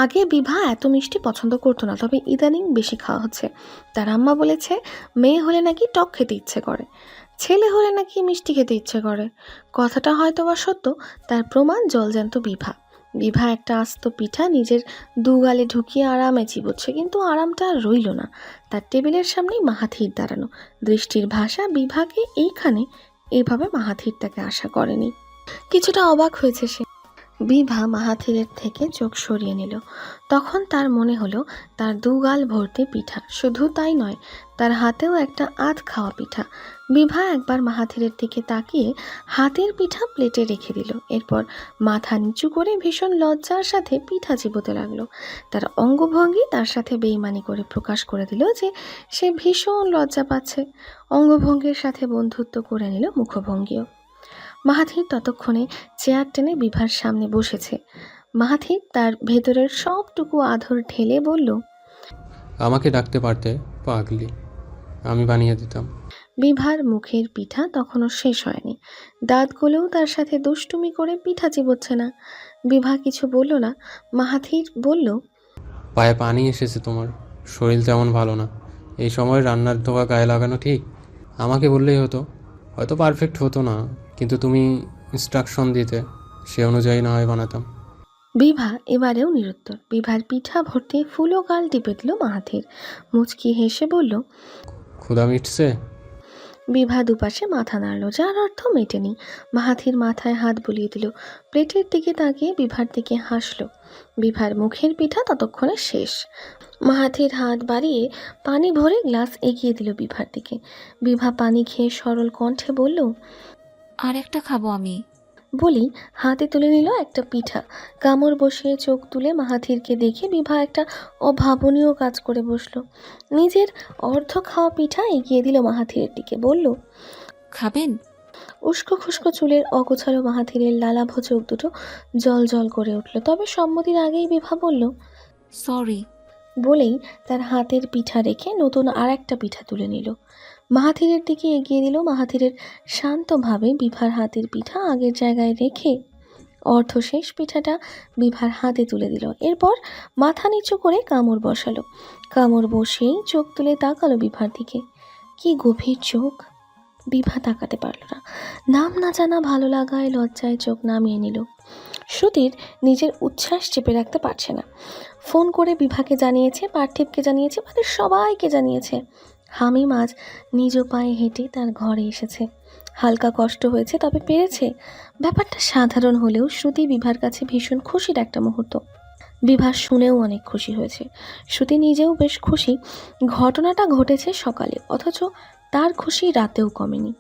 আগে বিভা এত মিষ্টি পছন্দ করতো না, তবে ইদানিং বেশি খাওয়া হচ্ছে। তার আম্মা বলেছে মেয়ে হলে নাকি টক খেতে ইচ্ছে করে, ছেলে হলে নাকি মিষ্টি খেতে ইচ্ছে করে। কথাটা হয়তো বা সত্য, তার প্রমাণ জলজ্যান্ত বিভা। বিভা একটা আস্ত পিঠা নিজের দুগালে ঢুকিয়ে আরামে চিবোচ্ছে, কিন্তু আরামটা আর রইল না। তার টেবিলের সামনেই মাহাথির দাঁড়ানো। দৃষ্টির ভাষা বিভাকে এইখানে এইভাবে মাহাথির তাকে আশা করেনি। কিছুটা অবাক হয়েছে সে। বিভা মাহাথিরের থেকে চোখ সরিয়ে নিল। তখন তার মনে হলো তার দুগাল ভর্তি পিঠা, শুধু তাই নয়, তার হাতেও একটা আধ খাওয়া পিঠা। বিভা একবার মাহাথিরের দিকে তাকিয়ে হাতের পিঠা প্লেটে রেখে দিল। এরপর মাথা নিচু করে ভীষণ লজ্জার সাথে পিঠা চিবোতে লাগলো। তার অঙ্গভঙ্গি তার সাথে বেইমানি করে প্রকাশ করে দিল যে সে ভীষণ লজ্জা পাচ্ছে। অঙ্গভঙ্গির সাথে বন্ধুত্ব করে নিল মুখভঙ্গিও। মাহাথির ততক্ষণে চেয়ার টেনে বিভার সামনে বসেছে। মাহাথির তার ভেতরের সবটুকু আধর ঢেলে বলল, আমাকে ডাকতে পারতে পাগলি, আমি বানিয়ে দিতাম। বিভার মুখের পিঠা তখনও শেষ হয়নি। দাঁতগুলোও তার সাথে দুষ্টুমি করে পিঠা চিবোচ্ছে না। বিভা কিছু বলল না। মাহাথির বলল, পায়ে পানি এসেছে তোমার, শরীর তেমন ভালো না, এই সময় রান্নার ধোয়া গায়ে লাগানো ঠিক? আমাকে বললেই হতো, হয়তো পারফেক্ট হতো না, কিন্তু তুমি ইনস্ট্রাকশন দিতে, সে অনুযায়ী না হয় বানাতাম। বিভা এবারেও নিরুত্তর। বিভার পিঠা ভর্তি ফুলো গাল টিপে দিল মাহাথির। মুচকি হেসে বলল, ক্ষুধা মিটছে? বিভা দুপাশে মাথা নাড়ল, যার অর্থ মেটেনি। মাহাথির মাথায় হাত বুলিয়ে দিল। প্লেটের দিকে তাকিয়ে বিভার দিকে হাসল। বিভার মুখের পিঠা ততক্ষণে শেষ। মাহাথির হাত বাড়িয়ে পানি ভরে গ্লাস এগিয়ে দিল বিভার দিকে। বিভা পানি খেয়ে সরল কণ্ঠে বলল, আর একটা খাবো আমি। বলেই হাতে তুলে নিল একটা পিঠা। কামড় বসিয়ে চোখ তুলে মাহাথিরকে দেখে বিভা একটা অভাবনীয় কাজ করে বসল। নিজের অর্ধ খাওয়া পিঠা এগিয়ে দিল মাহাথিরের দিকে, বলল, খাবেন? উস্কো খুস্কো চুলের অগোছালো মাহাথিরের লালাভ চোখ দুটো জল জল করে উঠল। তবে সম্মতির আগেই বিভা বলল, সরি। বলেই তার হাতের পিঠা রেখে নতুন আর একটা পিঠা তুলে নিল। মাহাথিরের দিকে এগিয়ে দিল। মাহাথিরের শান্তভাবে বিভার হাতের পিঠা আগের জায়গায় রেখে অর্ধশেষ পিঠাটা বিভার হাতে তুলে দিল। এরপর মাথা নিচু করে কামড় বসালো। কামড় বসেই চোখ তুলে তাকালো বিভার দিকে। কি গভীর চোখ! বিভা তাকাতে পারল না। নাম না জানা ভালো লাগায় লজ্জায় চোখ নামিয়ে নিল। শ্রুতির নিজের উচ্ছ্বাস চেপে রাখতে পারছে না। ফোন করে বিভাকে জানিয়েছে, পার্থিবকে জানিয়েছে, মানে সবাইকে জানিয়েছে। হামিম আজ নিজ পায়ে হেঁটে তার ঘরে এসেছে। হালকা কষ্ট হয়েছে, তবে পেরেছে। ব্যাপারটা সাধারণ হলেও শ্রুতি বিভার কাছে ভীষণ খুশির একটা মুহূর্ত। বিভা শুনেও অনেক খুশি হয়েছে। শ্রুতি নিজেও বেশ খুশি। ঘটনাটা ঘটেছে সকালে, অথচ তার খুশি রাতেও কমেনি,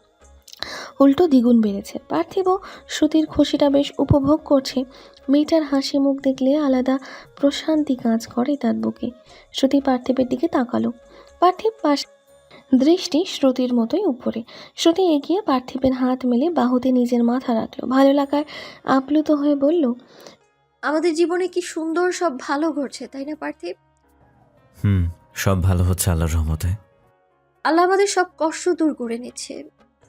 উল্টো দ্বিগুণ বেড়েছে। পার্থিবও শ্রুতির খুশিটা বেশ উপভোগ করছে। মেয়েটার হাসি মুখ দেখলে আলাদা প্রশান্তি কাজ করে তার বুকে। শ্রুতি পার্থিবের দিকে তাকালো। পার্থিব পাশ, দৃষ্টি শ্রুতির মতোই উপরে। শ্রুতি এগিয়ে পার্থিবের হাত মেলে বাহুতে নিজের মাথা রাখলো। ভালো লাগায় আপ্লুত হয়ে বলল, আমাদের জীবনে কি সুন্দর সব ভালো ঘটছে, তাই না পার্থিব? হুম, সব ভালো হচ্ছে আল্লাহর রহমতে। আল্লাহ আমাদের সব কষ্ট দূর করে নিচ্ছে।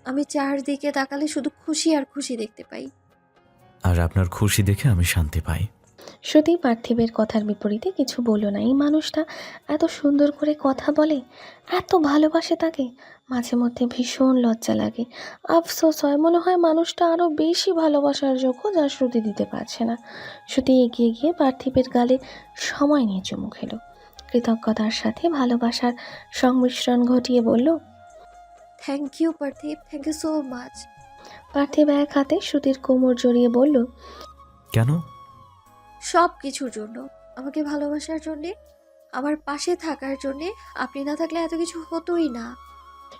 আমি চারদিকে তাকালে শুধু খুশি আর খুশি দেখতে পাই। আর আপনার খুশি দেখে আমি শান্তি পাই। শ্রুতি পার্থিবের কথার বিপরীতে কিছু বলল না। এই মানুষটা এত সুন্দর করে কথা বলে, এত ভালোবাসে তাকে। মাঝে মধ্যে ভীষণ লজ্জা লাগে, আফসোস হয়, মনে হয় মানুষটা আরও বেশি ভালোবাসার যোগ্য, যা শ্রুতি দিতে পারছে না। শ্রুতি এগিয়ে গিয়ে পার্থিবের গালে সময় নিয়ে চুমু খেলো। কৃতজ্ঞতার সাথে ভালোবাসার সংমিশ্রণ ঘটিয়ে বলল, থ্যাংক ইউ পার্থিব, থ্যাংক ইউ সো মাচ। পার্থিব এক হাতে শ্রুতির কোমর জড়িয়ে বলল, কেন? সব কিছুর জন্য, আমাকে ভালোবাসার জন্যে, আমার পাশে থাকার জন্যে। আপনি না থাকলে এত কিছু হতোই না।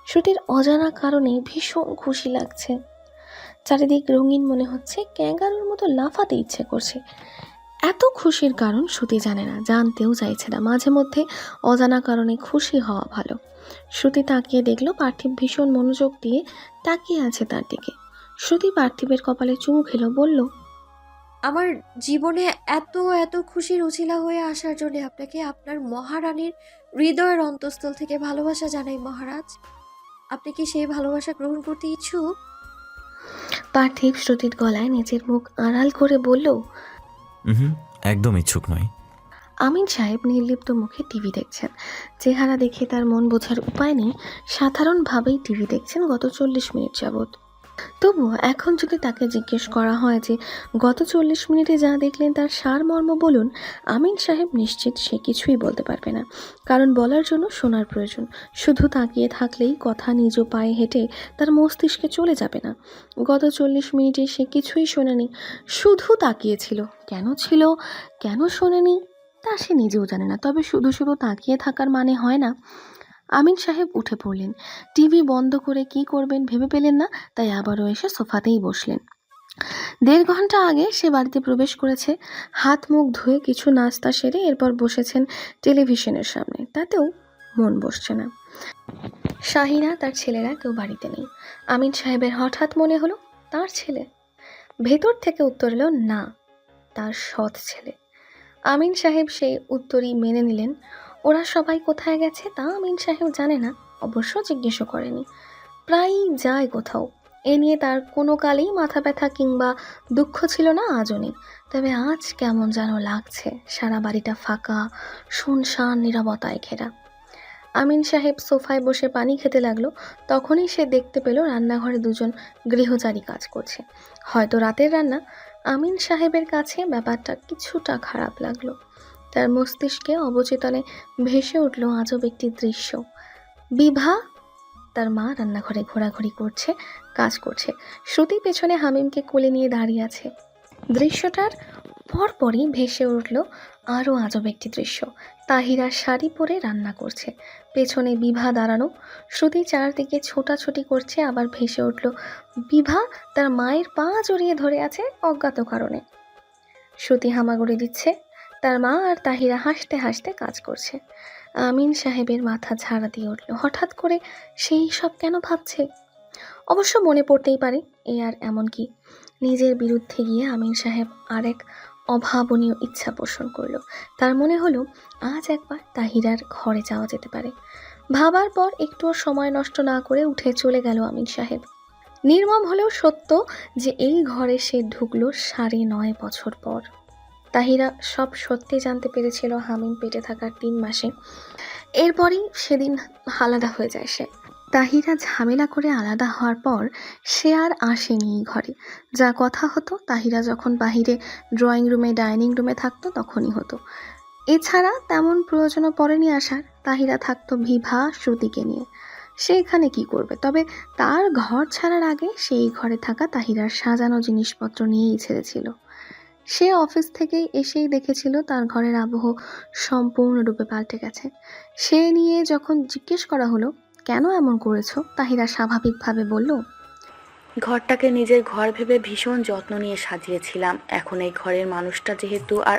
শ্রুতির অজানা কারণে ভীষণ খুশি লাগছে। চারিদিক রঙিন মনে হচ্ছে, ক্যাঙ্গারুর মতো লাফাতে ইচ্ছে করছে। এত খুশির কারণ শ্রুতি জানে না, জানতেও চাইছে না। মাঝে মধ্যে অজানা কারণে খুশি হওয়া ভালো। শ্রুতি তাকিয়ে দেখলো পার্থিব ভীষণ মনোযোগ দিয়ে তাকিয়ে আছে তার দিকে। শ্রুতি পার্থিবের কপালে চুমু খেলো, বলল, আমার জীবনে এত এত খুশির উছিলা হয়ে আসার জন্য আপনাকে আপনার মহারানীর হৃদয়ের অন্তঃস্থল থেকে ভালোবাসা জানাই মহারাজ। আপনি কি সেই ভালোবাসা গ্রহণ করতে ইচ্ছুক? পার্থিব শ্রুতির গলায় নিজের মুখ আড়াল করে বলল, হুম, একদম ইচ্ছুক নয়। আমিন সাহেব নির্লিপ্ত মুখে টিভি দেখছেন। চেহারা দেখে তার মন বোঝার উপায় নেই, সাধারণভাবেই টিভি দেখছেন গত 40 মিনিট যাবৎ। তবুও এখন যদি তাকে জিজ্ঞেস করা হয় যে গত 40 মিনিটে যা দেখলেন তার সারমর্ম বলুন, আমিন সাহেব নিশ্চিত সে কিছুই বলতে পারবে না। কারণ বলার জন্য শোনার প্রয়োজন। শুধু তাকিয়ে থাকলেই কথা নিজ পায়ে হেঁটে তার মস্তিষ্কে চলে যাবে না। গত 40 মিনিটে সে কিছুই শোনেনি, শুধু তাকিয়েছিল। কেন ছিল, কেন শোনেনি তা সে নিজেও জানে না। তবে শুধু শুধু তাকিয়ে থাকার মানে হয় না। আমিন সাহেব উঠে পড়লেন। টিভি বন্ধ করে কি করবেন ভেবে পেলেন না, তাই আবারও এসে সোফাতেই বসলেন। 1.5 ঘন্টা আগে সে বাড়িতে প্রবেশ করেছে। হাত মুখ ধুয়ে কিছু নাস্তা সেরে এরপর বসেছেন টেলিভিশনের সামনে। তাতেও মন বসছে না। শাহিনা, তার ছেলেরা কেউ বাড়িতে নেই। আমিন সাহেবের হঠাৎ মনে হলো তার ছেলে। ভেতর থেকে উত্তর এলো না, তার সৎ ছেলে। আমিন সাহেব সেই উত্তরই মেনে নিলেন। ওরা সবাই কোথায় গেছে তা আমিন সাহেব জানে না, অবশ্য জিজ্ঞেসও করেনি। প্রায়ই যায় কোথাও। এ নিয়ে তার কোনো কালেই মাথা ব্যথা কিংবা দুঃখ ছিল না, আজও নেই। তবে আজ কেমন যেন লাগছে। সারা বাড়িটা ফাঁকা, শুনশান, নীরবতায় ঘেরা। আমিন সাহেব সোফায় বসে পানি খেতে লাগলো। তখনই সে দেখতে পেল রান্নাঘরে দুজন গৃহচারী কাজ করছে। হয়তো রাতের রান্না। আমিন সাহেবের কাছে ব্যাপারটা কিছুটা খারাপ লাগলো। তার মস্তিষ্কে অবচেতনে ভেসে উঠল আজব একটি দৃশ্য। বিভা, তার মা, রান্নাঘরে ঘোরাঘুরি করছে, কাজ করছে। শ্রুতি পেছনে হামিমকে কোলে নিয়ে দাঁড়িয়ে আছে। দৃশ্যটার পরপরই ভেসে উঠল আরও আজব একটি দৃশ্য। তাহিরা শাড়ি পরে রান্না করছে, পেছনে বিভা দাঁড়ানো। শ্রুতি চারদিকে ছোটাছুটি করছে। আবার ভেসে উঠল বিভা তার মায়ের পা জড়িয়ে ধরে আছে অজ্ঞাত কারণে। শ্রুতি হামাগুড়ি দিচ্ছে, তার মা আর তাহিরা হাসতে হাসতে কাজ করছে। আমিন সাহেবের মাথা ঝাড়া দিয়ে উঠল। হঠাৎ করে সেই সব কেন ভাবছে? অবশ্য মনে পড়তেই পারে। এ আর এমন কি, নিজের বিরুদ্ধে গিয়ে আমিন সাহেব আরেক অভাবনীয় ইচ্ছা পোষণ করলো। তার মনে হলো আজ একবার তাহিরার ঘরে যাওয়া যেতে পারে। ভাবার পর একটুও সময় নষ্ট না করে উঠে চলে গেল আমিন সাহেব। নির্মম হলেও সত্য যে এই ঘরে সে ঢুকলো 9.5 বছর পর। তাহিরা সব সত্যি জানতে পেরেছিল হামিম পেটে থাকার 3 মাসে। এরপরই সেদিন আলাদা হয়ে যায় সে। তাহিরা ঝামেলা করে আলাদা হওয়ার পর সে আর আসেনি এই ঘরে। যা কথা হতো তাহিরা যখন বাহিরে ড্রয়িং রুমে, ডাইনিং রুমে থাকতো তখনই হতো। এছাড়া তেমন প্রয়োজনও পড়েনি আসার। তাহিরা থাকতো বিভা, শ্রুতিকে নিয়ে। সে এখানে কি করবে? তবে তার ঘর ছাড়ার আগে সেই ঘরে থাকা তাহিরার সাজানো জিনিসপত্র নিয়েই ছেড়েছিল। সে অফিস থেকেই এসেই দেখেছিল তার ঘরের আবহ সম্পূর্ণরূপে পাল্টে গেছে। সে নিয়ে যখন জিজ্ঞেস করা হলো কেন এমন করেছো, তাহিরা স্বাভাবিকভাবে বলল, ঘরটাকে নিজের ঘর ভেবে ভীষণ যত্ন নিয়ে সাজিয়েছিলাম। এখন এই ঘরের মানুষটা যেহেতু আর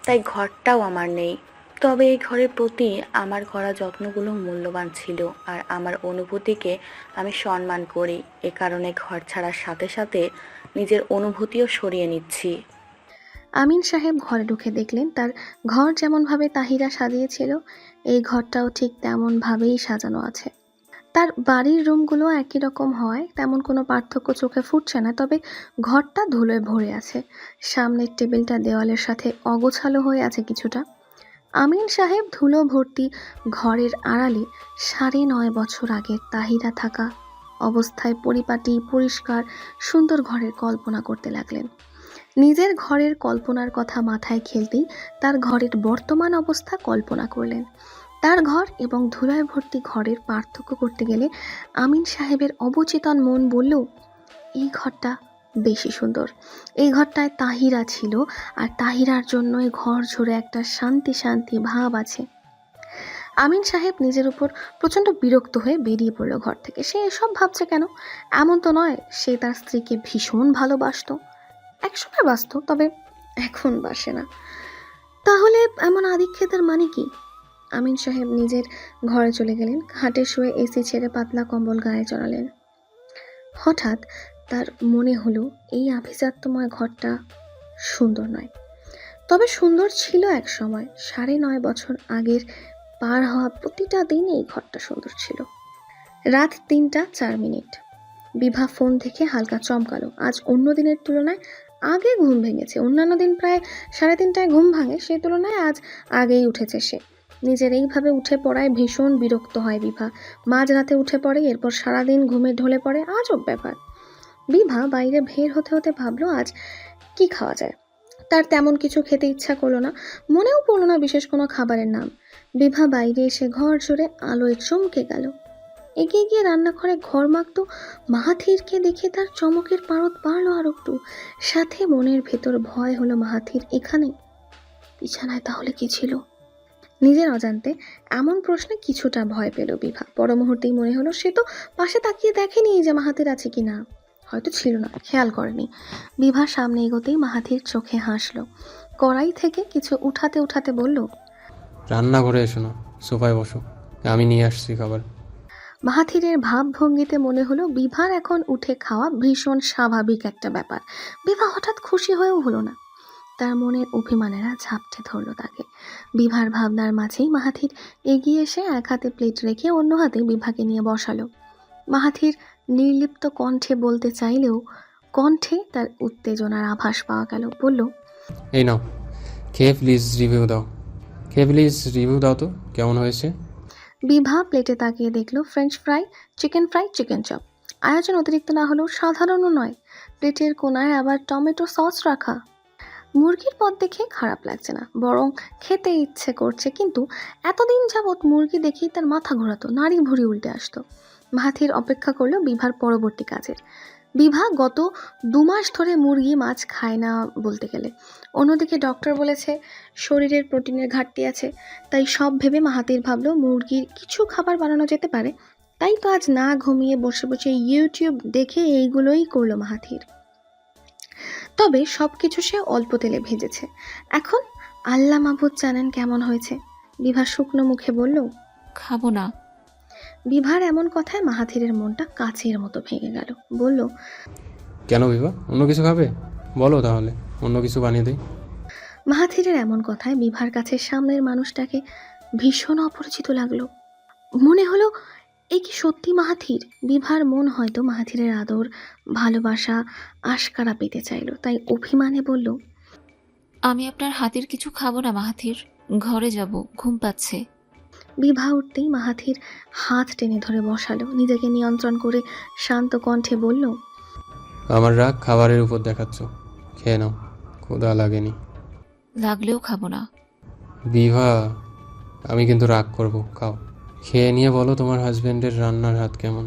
তাই ঘরটাও আমার নেই। তবে এই ঘরের প্রতি আমার করা যত্নগুলো মূল্যবান ছিল, আর আমার অনুভূতিকে আমি সম্মান করি। এ কারণে ঘর ছাড়ার সাথে সাথে নিজের অনুভূতিও সরিয়ে নিচ্ছি। আমিন সাহেব ঘরে ঢুকে দেখলেন তার ঘর যেমনভাবে তাহিরা সাজিয়েছিল এই ঘরটাও ঠিক তেমনভাবেই সাজানো আছে। তার বাড়ির রুমগুলো একই রকম হয়, তেমন কোনো পার্থক্য চোখে ফুটছে না। তবে ঘরটা ধুলোয় ভরে আছে। সামনের টেবিলটা দেওয়ালের সাথে অগোছালো হয়ে আছে কিছুটা। আমিন সাহেব ধুলো ভর্তি ঘরের আড়ালে 9.5 বছর আগের তাহিরা থাকা অবস্থায় পরিপাটি, পরিষ্কার, সুন্দর ঘরের কল্পনা করতে লাগলেন। নিজের ঘরের কল্পনার কথা মাথায় খেলতেই তার ঘরের বর্তমান অবস্থা কল্পনা করলেন। তার ঘর এবং ধুলায় ভর্তি ঘরের পার্থক্য করতে গেলে আমিন সাহেবের অবচেতন মন বলল, এই ঘরটা বেশি সুন্দর। এই ঘরটায় তাহিরা ছিল, আর তাহিরার জন্যই ঘর জুড়ে একটা শান্তি শান্তি ভাব আছে। আমিন সাহেব নিজের উপর প্রচণ্ড বিরক্ত হয়ে বেরিয়ে পড়ল ঘর থেকে। সে এসব ভাবছে কেন? এমন তো নয় সে তার স্ত্রীকে ভীষণ ভালোবাসতো। একসময় বাসতো, তবে এখন বাসে না। তাহলে এমন আদিক্ষেতার মানে কি? আমিন সাহেব নিজের ঘরে চলে গেলেন। খাটে শুয়ে এসি ছেড়ে পাতলা কম্বল গায়ে জড়ালেন। হঠাৎ তার মনে হলো এই আভিজাত্যময় ঘরটা সুন্দর নয়, তবে সুন্দর ছিল এক সময়। 9.5 বছর আগের পার হওয়া প্রতিটা দিন এই ঘরটা সুন্দর ছিল। রাত 3টা 4 মিনিট। বিভা ফোন থেকে হালকা চমকালো। আজ অন্য দিনের তুলনায় আগে ঘুম ভেঙেছে। অন্যান্য দিন প্রায় 3:30টায় ঘুম ভাঙে, সে তুলনায় আজ আগেই উঠেছে সে। নিজের এইভাবে উঠে পড়ায় ভীষণ বিরক্ত হয় বিভা। মাঝরাতে উঠে পড়ে, এরপর সারাদিন ঘুমে ঢলে পড়ে, আজব ব্যাপার। বিভা বাইরে বের হতে হতে ভাবলো আজ কি খাওয়া যায়। তার তেমন কিছু খেতে ইচ্ছা করলো না, মনেও পড়লো না বিশেষ কোনো খাবারের নাম। বিভা বাইরে এসে ঘর জুড়ে আলোয় চমকে গেল। এগিয়ে গিয়ে রান্নাঘরে ঘর মাখতো মাহাথিরকে দেখে তার চমকের পারদ বাড়লো আর একটু। সাথে মনের ভেতর ভয় হলো, মাহাথির এখানে বিছানায় তাহলে কি ছিল? নিজের অজান্তে এমন প্রশ্নে কিছুটা ভয় পেল বিভা। পর মুহূর্তেই মনে হলো সে তো পাশে তাকিয়ে দেখেনি যে মাহাথির আছে কিনা, হয়তো ছিল না, খেয়াল করেনি। বিভা সামনে এগোতেই মাহাথির চোখে হাসলো। কড়াই থেকে কিছু উঠাতে উঠাতে বলল, রান্নাঘরে এসো না, সোফায় বসো, আমি নিয়ে আসছি খাবার। মাহাথিরের ভাবভঙ্গিতে মনে হলো বিভার এখন উঠে খাওয়া ভীষণ স্বাভাবিক একটা ব্যাপার। বিভা হঠাৎ খুশি হয়েও হলো না, তার মনের অভিমানেরা ঝাপটে ধরলো তাকে। বিভার ভাবনার মাঝেই মাহাথির এগিয়ে এসে এক হাতে প্লেট রেখে অন্য হাতে বিভাকে নিয়ে বসালো। মাহাথির নির্লিপ্ত কণ্ঠে বলতে চাইলেও কণ্ঠে তার উত্তেজনার আভাস পাওয়া গেল। বলল, এই নাও, খেয়ে প্লিজ রিভিউ দাও। খেয়ে প্লিজ রিভিউ দাও তো, কেমন হয়েছে? বিভা প্লেটে তাকিয়ে দেখলো ফ্রেঞ্চ ফ্রাই, চিকেন চপ। আয়োজন অতিরিক্ত না হলেও সাধারণও নয়। প্লেটের কোনায় আবার টমেটো সস রাখা। মুরগির পদ দেখে খারাপ লাগছে না, বরং খেতে ইচ্ছে করছে। কিন্তু এতদিন যাবৎ মুরগি দেখেই তার মাথা ঘোরাতো, নাড়ি ভুড়ি উল্টে আসতো। মাহাথির অপেক্ষা করলো বিভার পরবর্তী কাজের। বিভা গত 2 মাস ধরে মুরগি মাছ খায় না বলতে গেলে। অন্যদিকে ডক্টর বলেছে শরীরের প্রোটিনের ঘাটতি আছে। তাই সব ভেবে মাহাথির ভাবলো মুরগির কিছু খাবার বানানো যেতে পারে। তাই তো আজ না ঘুমিয়ে বসে বসে ইউটিউব দেখে এইগুলোই করলো মাহাথির। তবে সব কিছু সে অল্প তেলে ভেজেছে। এখন আল্লাহ মাবুদ জানেন কেমন হয়েছে। বিভা শুকনো মুখে বলল। খাবো না। বিভার এমন কথায় মাহাথিরের মনটা কাচের মতো ভেঙে গেল। বলল, কেন বিভা, অন্য কিছু খাবে? বলো তাহলে অন্য কিছু বানিয়ে দিই। মাহাথিরের এমন কথায় বিভার কাছে সামনের মানুষটাকে ভীষণ অপরিচিত লাগলো। মনে হলো এ কি সত্যি মাহাথির? বিভার মন হয়তো মাহাথিরের আদর ভালোবাসা আশকারা পেতে চাইলো, তাই অভিমানে বলল, আমি আপনার হাতের কিছু খাবো না মাহাথির। ঘরে যাব, ঘুম পাচ্ছে। বিভা উঠতেই মাহাথির হাত টেনে ধরে বসালো। নিজেকে নিয়ন্ত্রণ করে শান্ত কণ্ঠে বলল, আমার রাগ খাবারের উপর দেখাচ্ছ, খেয়ে নাও, ক্ষুধা লাগেনি। লাগলেও খাবো না। বিভা, আমি কিন্তু রাগ করব, খাও। খেয়ে নিয়ে বলো তোমার হাজবেন্ডের রান্নার হাত কেমন।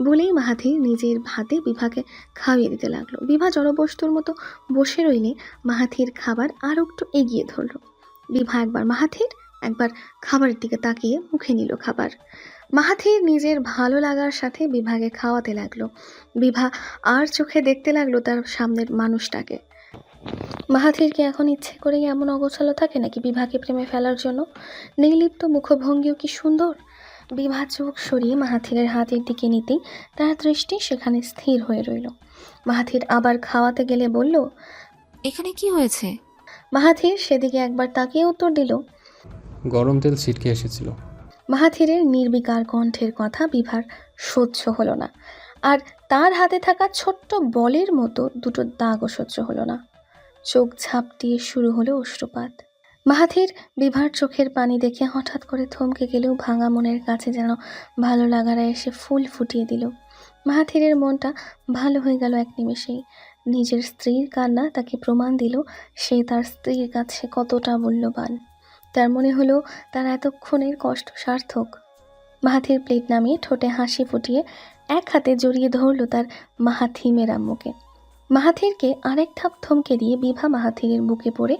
বলেই মাহাথির নিজের ভাতে বিভাকে খাইয়ে দিতে লাগলো। বিভা জড়বস্তুর মতো বসে রইলে মাহাথির খাবার আরও একটু এগিয়ে ধরলো। বিভা একবার মাহাথির একবার খাবারের দিকে তাকিয়ে মুখে নিল খাবার। মাহাথির নিজের ভালো লাগার সাথে বিভাকে খাওয়াতে লাগলো। বিভা আর চোখে দেখতে লাগলো তার সামনের মানুষটাকে। মাহাথির কি এখন ইচ্ছে করেই এমন অগোছালো থাকে নাকি বিভাকে প্রেমে ফেলার জন্য? নির্লিপ্ত মুখভঙ্গিও কি সুন্দর। বিভা চোখ সরিয়ে মাহাথিরের হাতের দিকে নিতেই তার দৃষ্টি সেখানে স্থির হয়ে রইল। মাহাথির আবার খাওয়াতে গেলে বলল, এখানে কি হয়েছে? মাহাথির সেদিকে একবার তাকিয়ে উত্তর দিল। গরম তেল ছিটকে এসেছিল। মাহাথিরের নির্বিকার কণ্ঠের কথা বিভার সহ্য হলো না, আর তার হাতে থাকা ছোট্ট বলের মতো দুটো দাগও সহ্য হলো না। চোখ ঝাপটিয়ে শুরু হলো অশ্রুপাত। মাহাথির বিভার চোখের পানি দেখে হঠাৎ করে থমকে গেলেও ভাঙা মনের কাছে যেন ভালো লাগারা এসে ফুল ফুটিয়ে দিল। মাহাথিরের মনটা ভালো হয়ে গেল এক নিমেষেই। নিজের স্ত্রীর কান্না তাকে প্রমাণ দিল সে তার স্ত্রীর কাছে কতটা মূল্যবান। তার মনে হলো তার এতক্ষণের কষ্ট সার্থক। মাহাথির প্লেট নামিয়ে ঠোঁটে হাসি ফুটিয়ে এক হাতে জড়িয়ে ধরল তার মাহাথিমের আম্মুকে। মাহাথিরকে আরেক ধাপ থমকে দিয়ে বিভা মাহাথিরের বুকে পড়ে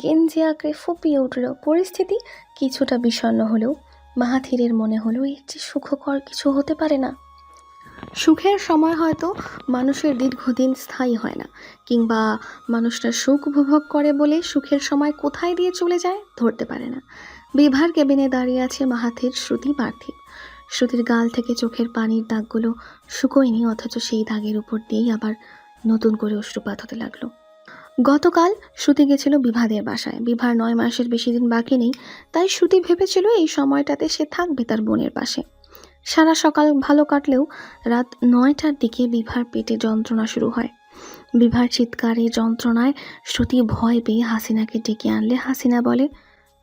গেঞ্জি আঁকড়ে ফুপিয়ে উঠল। পরিস্থিতি কিছুটা বিষণ্ণ হলেও মাহাথিরের মনে হলো এর চেয়ে সুখকর কিছু হতে পারে না। সুখের সময় হয়তো মানুষের দীর্ঘদিন স্থায়ী হয় না, কিংবা মানুষটা সুখ উপভোগ করে বলে সুখের সময় কোথায় দিয়ে চলে যায় ধরতে পারে না। বিভার কেবিনে দাঁড়িয়ে আছে মাহাথির, শ্রুতি, পার্থিব। শ্রুতির গাল থেকে চোখের পানির দাগগুলো শুকোয়নি, অথচ সেই দাগের উপর দিয়েই আবার নতুন করে অশ্রুপাত হতে লাগলো। গতকাল শ্রুতি গেছিল বিভাদের বাসায়। বিভার 9 মাসের বেশি দিন বাকি নেই, তাই শ্রুতি ভেবেছিল এই সময়টাতে সে থাকবে তার বোনের পাশে। সারা সকাল ভালো কাটলেও রাত 9টার দিকে বিভার পেটে যন্ত্রণা শুরু হয়। বিভার চিৎকারে যন্ত্রণায় শ্রুতি ভয় পেয়ে হাসিনাকে ডেকে আনলে হাসিনা বলে,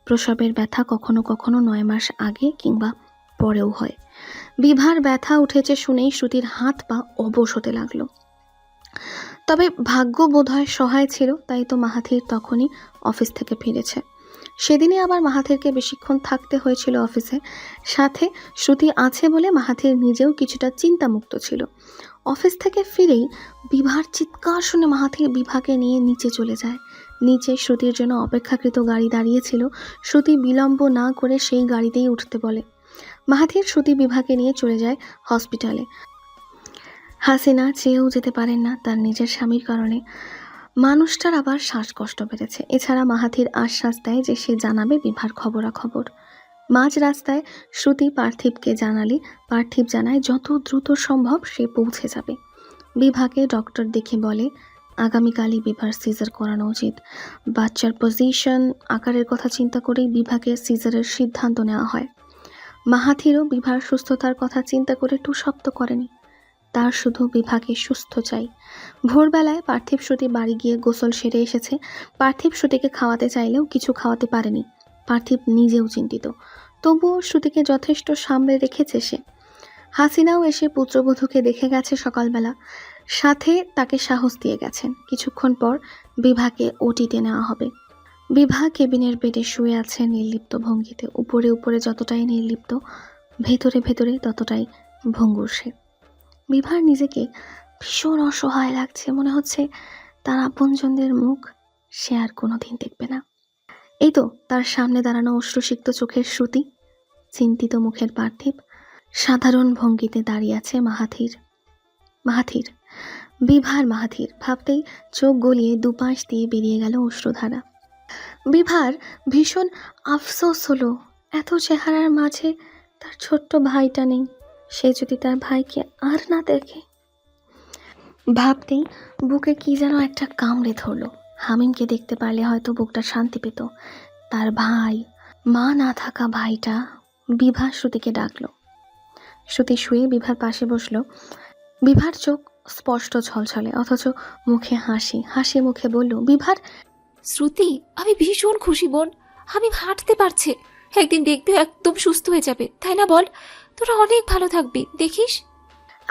প্রসবের ব্যথা কখনো কখনো 9 মাস আগে কিংবা পরেও হয়। বিভার ব্যথা উঠেছে শুনেই শ্রুতির হাত পা অবশ হতে লাগলো। তবে ভাগ্য বোধহয় সহায় ছিল, তাই তো মাহাথির তখনই অফিস থেকে ফিরেছে। সেদিনই আবার মাহাথিরকে বেশিক্ষণ থাকতে হয়েছিল অফিসে। সাথে শ্রুতি আছে বলে মাহাথির নিজেও কিছুটা চিন্তামুক্ত ছিল। অফিস থেকে ফিরেই বিভার চিৎকার শুনে মাহাথির বিভাকে নিয়ে নিচে চলে যায়। নিচে শ্রুতির জন্য অপেক্ষাকৃত গাড়ি দাঁড়িয়েছিল। শ্রুতি বিলম্ব না করে সেই গাড়িতেই উঠতে বলে। মাহাথির শ্রুতি বিভাকে নিয়ে চলে যায় হসপিটালে। হাসিনা চেয়েও যেতে পারেন না তার নিজের স্বামীর কারণে। মানুষটার আবার শ্বাসকষ্ট বেড়েছে। এছাড়া মাহাথির আশ্বাস দেয় যে সে জানাবে বিভার খবরাখবর। মাঝ রাস্তায় শ্রুতি পার্থিবকে জানালে পার্থিব জানায় যত দ্রুত সম্ভব সে পৌঁছে যাবে। বিভাকে ডক্টর দেখে বলে, আগামীকালই বিভার সিজার করানো উচিত। বাচ্চার পজিশন আকারের কথা চিন্তা করেই বিভাকে সিজারের সিদ্ধান্ত নেওয়া হয়। মাহাথিরও বিভার সুস্থতার কথা চিন্তা করে টুশব্দ করেনি। তার শুধু বিভাকে সুস্থ চাই। ভোরবেলায় পার্থিব শ্রুতি বাড়ি গিয়ে গোসল সেরে এসেছে। পার্থিব শ্রুতিকে খাওয়াতে চাইলেও কিছু খাওয়াতে পারেনি। পার্থিব নিজেও চিন্তিত, তবুও শ্রুতিকে যথেষ্ট সামলে রেখেছে সে। হাসিনাও এসে পুত্রবধূকে দেখে গেছে সকালবেলা, সাথে তাকে সাহস দিয়ে গেছেন। কিছুক্ষণ পর বিভাকে ওটিতে নেওয়া হবে। বিভা কেবিনের বেডে শুয়ে আছে নির্লিপ্ত ভঙ্গিতে। উপরে উপরে যতটাই নির্লিপ্ত, ভেতরে ভেতরে ততটাই ভঙ্গুর সে। বিভার নিজেকে ভীষণ অসহায় লাগছে। মনে হচ্ছে তার আপনজনদের মুখ সে আর কোনোদিন দেখবে না। এই তো তার সামনে দাঁড়ানো অশ্রুসিক্ত চোখের শ্রুতি, চিন্তিত মুখের পার্থিব, সাধারণ ভঙ্গিতে দাঁড়িয়ে আছে মাহাথির। মাহাথির, বিভার মাহাথির ভাবতেই চোখ গলিয়ে দুপাশ দিয়ে বেরিয়ে গেল অশ্রুধারা। বিভার ভীষণ আফসোস হলো, এত চেহারার মাঝে তার ছোট্ট ভাইটা নেই। সে যদি তার ভাইকে আর না দেখে। ভাবতেই বুকে কি যেন একটা কামড়ে ধরলো। হামিমকে দেখতে পারলে হয়তো বুকটা শান্তি পেত। তার ভাই, মা না থাকা ভাইটা। বিভা শ্রুতিকে ডাকলো। শ্রুতি শুয়ে বিভার পাশে বসলো। বিভার চোখ স্পষ্ট ছলছলে, অথচ মুখে হাসি। হাসি মুখে বলল, বিভার, শ্রুতি, আমি ভীষণ খুশি বোন। আমি হাঁটতে পারছে। একদিন দেখবি একদম সুস্থ হয়ে যাবে, তাই না বল? তোরা অনেক ভালো থাকবি, দেখিস।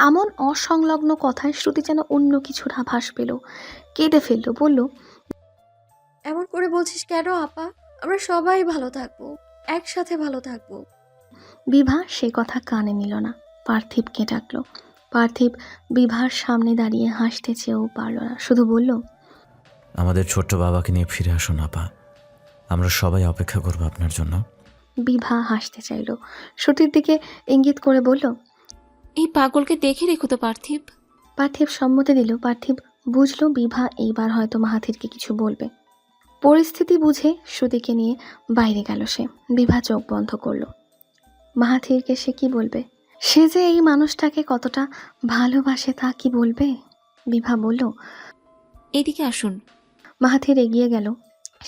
এমন অসংলগ্ন কথায় শ্রুতি যেন অন্য কিছুর আভাস পেল। কেঁদে ফেলল, বলল, এমন করে বলছিস কেন আপা? আমরা সবাই ভালো থাকবো, একসাথে ভালো থাকবো। বিভা সে কথা কানে নিল না। পার্থিবকে ডাকলো। পার্থিব বিভার সামনে দাঁড়িয়ে হাসতে চেয়েও পারল না, শুধু বলল, আমাদের ছোট্ট বাবাকে নিয়ে ফিরে আসুন আপা। আমরা সবাই অপেক্ষা করবো আপনার জন্য। বিভা হাসতে চাইল। শ্রুতির দিকে ইঙ্গিত করে বলল, এই পাগলকে দেখে রেখো তো পার্থিব। পার্থিব সম্মতি দিল। পার্থিব বুঝলো বিভা এইবার হয়তো মাহাথিরকে কিছু বলবে। পরিস্থিতি বুঝে শ্রুতিকে নিয়ে বাইরে গেল সে। বিভা চোখ বন্ধ করলো। মাহাথিরকে সে কি বলবে? সে যে এই মানুষটাকে কতটা ভালোবাসে তা কি বলবে? বিভা বলল, এদিকে আসুন। মাহাথির এগিয়ে গেল।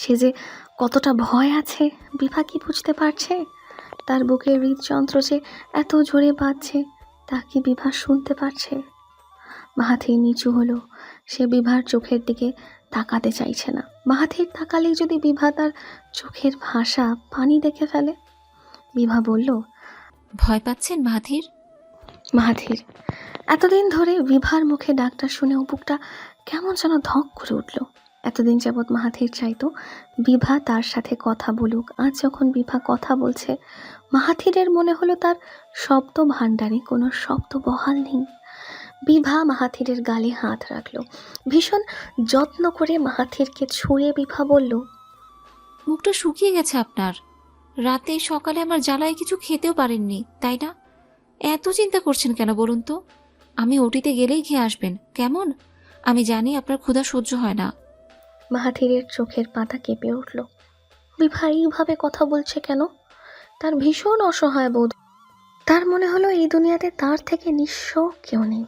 সে যে কতটা ভয় আছে বিভা কি বুঝতে পারছে? তার বুকের হৃদযন্ত্র যে এত জোরে বাজছে তা কি বিভা শুনতে পারছে? মাহাথির নিচু হলো। সে বিভার চোখের দিকে তাকাতে চাইছে না। মাহাথির তাকালেই যদি বিভা তার চোখের ভাষা পানি দেখে ফেলে। বিভা বলল, ভয় পাচ্ছেন মাহাথির? মাহাথির। এতদিন ধরে বিভার মুখে ডাকটা শুনে বুকটা কেমন যেন ধক করে উঠল। এতদিন যাবৎ মাহাথির চাইতো বিভা তার সাথে কথা বলুক। আজ যখন বিভা কথা বলছে, মাহাথিরের মনে হলো তার শব্দ ভাণ্ডারে কোনো শব্দ বহাল নেই। বিভা মাহাথিরের গালে হাত রাখলো। ভীষণ যত্ন করে মাহাথিরকে ছুঁয়ে বিভা বলল, মুখটা শুকিয়ে গেছে আপনার। রাতে সকালে আমার জ্বালায় কিছু খেতেও পারেননি, তাই না? এত চিন্তা করছেন কেন বলুন তো? আমি ওটিতে গেলেই খেয়ে আসবেন, কেমন? আমি জানি আপনার ক্ষুধা সহ্য হয় না। মাহাথিরের চোখের পাতা কেঁপে উঠল। বিভা এইভাবে কথা বলছে কেন? তার ভীষণ অসহায় বোধ। তার মনে হলো এই দুনিয়াতে তার থেকে নিঃস্ব কেউ নেই।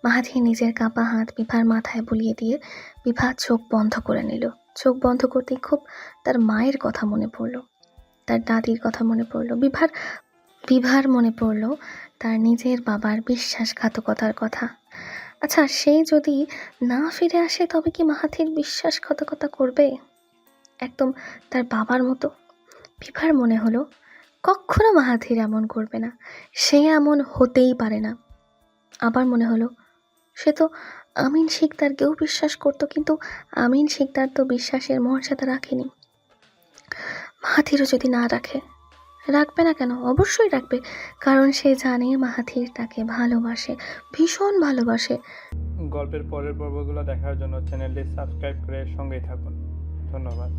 মাহাথির নিজের কাঁপা হাত বিভার মাথায় বুলিয়ে দিয়ে বিভা চোখ বন্ধ করে নিল। চোখ বন্ধ করতেই খুব তার মায়ের কথা মনে পড়ল, তার দাদির কথা মনে পড়ল। বিভার মনে পড়ল তার নিজের বাবার বিশ্বাসঘাতকতার কথা। আচ্ছা, সে যদি না ফিরে আসে তবে কি মাহাথির বিশ্বাসঘাতকতা করবে? একদম তার বাবার মতো? বিভার মনে হলো কক্ষনো মাহাথির এমন করবে না, সে এমন হতেই পারে না। আবার মনে হলো সে তো আমিন শিকদারকেও বিশ্বাস করতো, কিন্তু আমিন শিকদার তো বিশ্বাসের মর্যাদা রাখেনি। মাহাথিরও যদি না রাখে, রাখবে না কেন? অবশ্যই রাখবে, কারণ সে জানে মাহাথির তাকে ভালোবাসে, ভীষণ ভালোবাসে। গল্পের পরের পর্বগুলো দেখার জন্য চ্যানেলটি সাবস্ক্রাইব করে সঙ্গেই থাকুন। ধন্যবাদ।